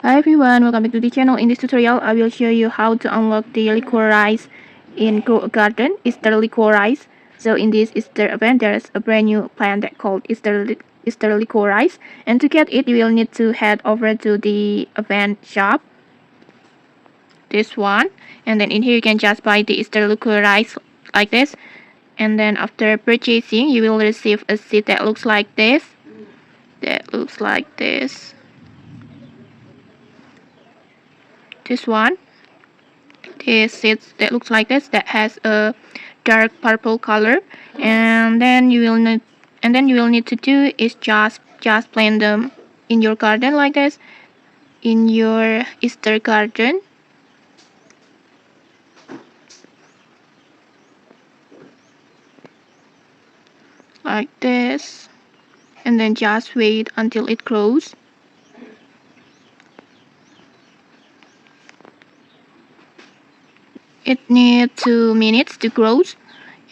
Hi everyone, welcome back to the channel. In this tutorial, I will show you how to unlock the Liquorice in Grow a Garden, Easter Liquorice. So in this Easter event, there's a brand new plant that called Easter Liquorice. And to get it, you will need to head over to the event shop. This one. And then in here, you can just buy the Easter Liquorice like this. And then after purchasing, you will receive a seed that looks like this. This one. This seeds that looks like this, that has a dark purple color, and then you will need to do is just plant them in your garden like this, in your Easter garden. Like this, and then just wait until it grows. It needs 2 minutes to grow,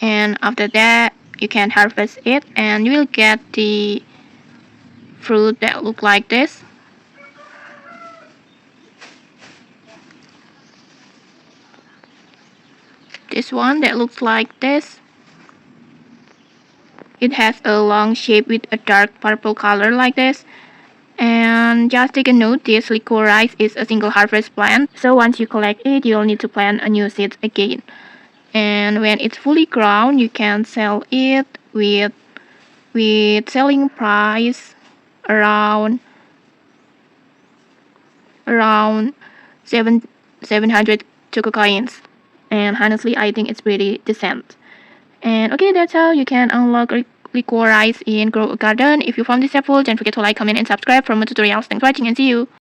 and after that you can harvest it and you will get the fruit that look like this. This one that looks like this. It has a long shape with a dark purple color like this. And just take a note, this Liquorice is a single harvest plant, so once you collect it, you'll need to plant a new seed again. And when it's fully grown, you can sell it with selling price around 700 Choco coins. And honestly, I think it's pretty decent. And okay, that's how you can unlock Liquorice in Grow a Garden. If you found this helpful, don't forget to like, comment, and subscribe for more tutorials. Thanks for watching and see you.